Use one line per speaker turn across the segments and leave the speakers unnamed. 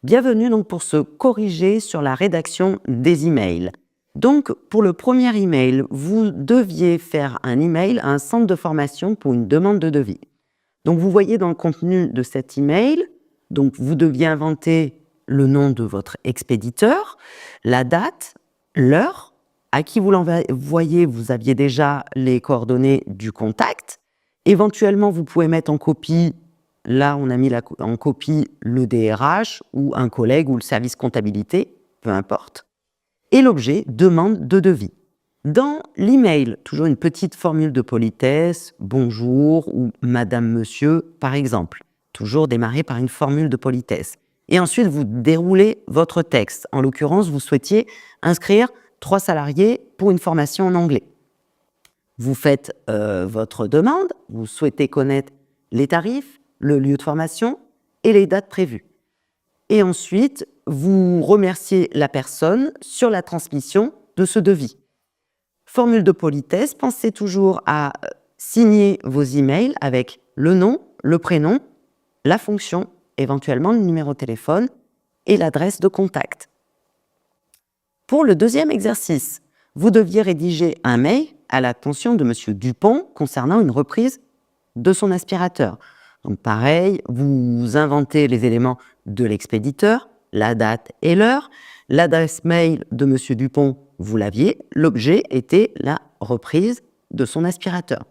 Bienvenue donc pour se corriger sur la rédaction des emails. Donc, pour le premier email, vous deviez faire un email à un centre de formation pour une demande de devis. Donc, vous voyez dans le contenu de cet email, donc vous deviez inventer le nom de votre expéditeur, la date, l'heure, à qui vous l'envoyez, vous aviez déjà les coordonnées du contact. Éventuellement, vous pouvez mettre en copie, là on a mis en copie le DRH ou un collègue ou le service comptabilité, peu importe. Et l'objet, demande de devis. Dans l'email, toujours une petite formule de politesse, bonjour ou madame, monsieur, par exemple. Toujours démarrer par une formule de politesse. Et ensuite, vous déroulez votre texte. En l'occurrence, vous souhaitiez inscrire 3 salariés pour une formation en anglais. Vous faites votre demande, vous souhaitez connaître les tarifs, le lieu de formation et les dates prévues. Et ensuite, vous remerciez la personne sur la transmission de ce devis. Formule de politesse, pensez toujours à signer vos emails avec le nom, le prénom, la fonction, éventuellement le numéro de téléphone et l'adresse de contact. Pour le deuxième exercice, vous deviez rédiger un mail à l'attention de M. Dupont concernant une reprise de son aspirateur. Donc pareil, vous inventez les éléments de l'expéditeur, la date et l'heure. L'adresse mail de M. Dupont, vous l'aviez. L'objet était la reprise de son aspirateur.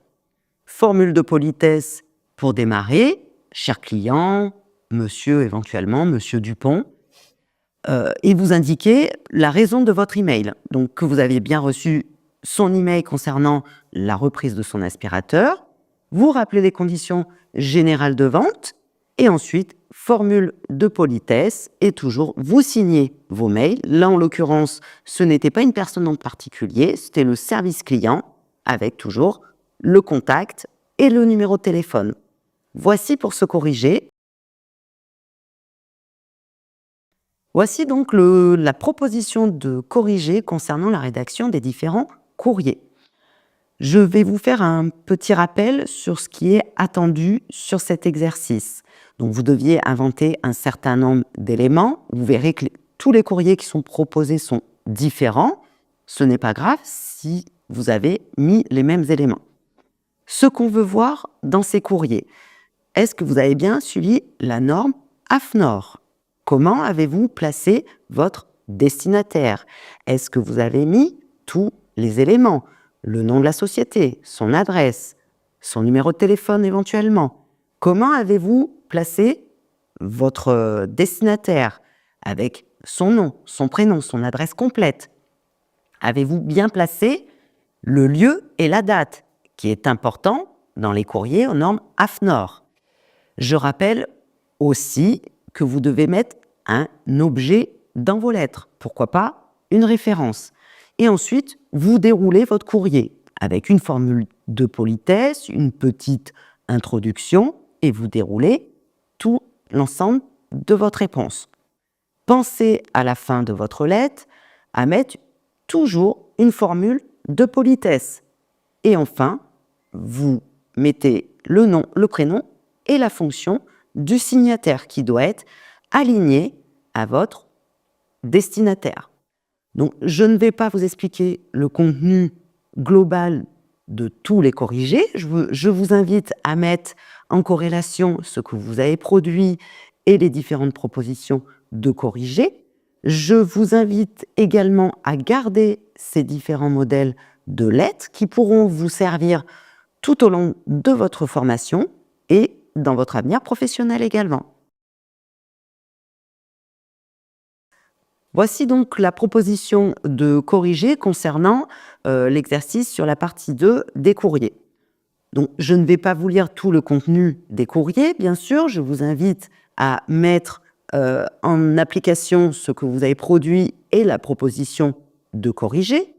Formule de politesse pour démarrer. Cher client, monsieur éventuellement, monsieur Dupont. Et vous indiquez la raison de votre email. Donc que vous avez bien reçu son email concernant la reprise de son aspirateur. Vous rappelez les conditions générales de vente et ensuite, formule de politesse et toujours, vous signez vos mails. Là, en l'occurrence, ce n'était pas une personne en particulier, c'était le service client avec toujours le contact et le numéro de téléphone. Voici pour se corriger. Voici donc la proposition de corriger concernant la rédaction des différents courriers. Je vais vous faire un petit rappel sur ce qui est attendu sur cet exercice. Donc, vous deviez inventer un certain nombre d'éléments. Vous verrez que tous les courriers qui sont proposés sont différents. Ce n'est pas grave si vous avez mis les mêmes éléments. Ce qu'on veut voir dans ces courriers, est-ce que vous avez bien suivi la norme AFNOR? Comment avez-vous placé votre destinataire? Est-ce que vous avez mis tous les éléments? Le nom de la société, son adresse, son numéro de téléphone éventuellement. Comment avez-vous placé votre destinataire avec son nom, son prénom, son adresse complète? Avez-vous bien placé le lieu et la date, qui est important dans les courriers aux normes AFNOR? Je rappelle aussi que vous devez mettre un objet dans vos lettres. Pourquoi pas une référence? Et ensuite, vous déroulez votre courrier avec une formule de politesse, une petite introduction, et vous déroulez tout l'ensemble de votre réponse. Pensez à la fin de votre lettre à mettre toujours une formule de politesse. Et enfin, vous mettez le nom, le prénom et la fonction du signataire qui doit être aligné à votre destinataire. Donc, je ne vais pas vous expliquer le contenu global de tous les corrigés. Je vous invite à mettre en corrélation ce que vous avez produit et les différentes propositions de corrigés. Je vous invite également à garder ces différents modèles de lettres qui pourront vous servir tout au long de votre formation et dans votre avenir professionnel également. Voici donc la proposition de corriger concernant l'exercice sur la partie 2 des courriers. Donc, je ne vais pas vous lire tout le contenu des courriers, bien sûr. Je vous invite à mettre en application ce que vous avez produit et la proposition de corriger.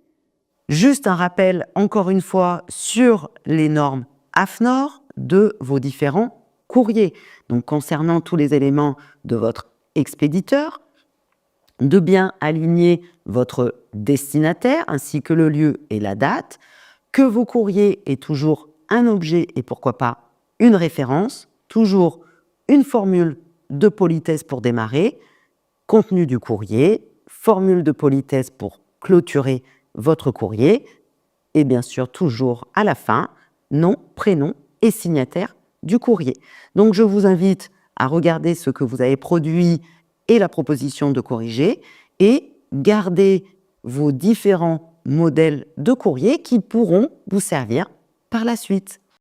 Juste un rappel, encore une fois, sur les normes AFNOR de vos différents courriers. Donc, concernant tous les éléments de votre expéditeur, de bien aligner votre destinataire ainsi que le lieu et la date, que vos courriers aient toujours un objet et pourquoi pas une référence, toujours une formule de politesse pour démarrer contenu du courrier, formule de politesse pour clôturer votre courrier et bien sûr toujours à la fin, nom, prénom et signataire du courrier. Donc je vous invite à regarder ce que vous avez produit et la proposition de corriger et garder vos différents modèles de courrier qui pourront vous servir par la suite.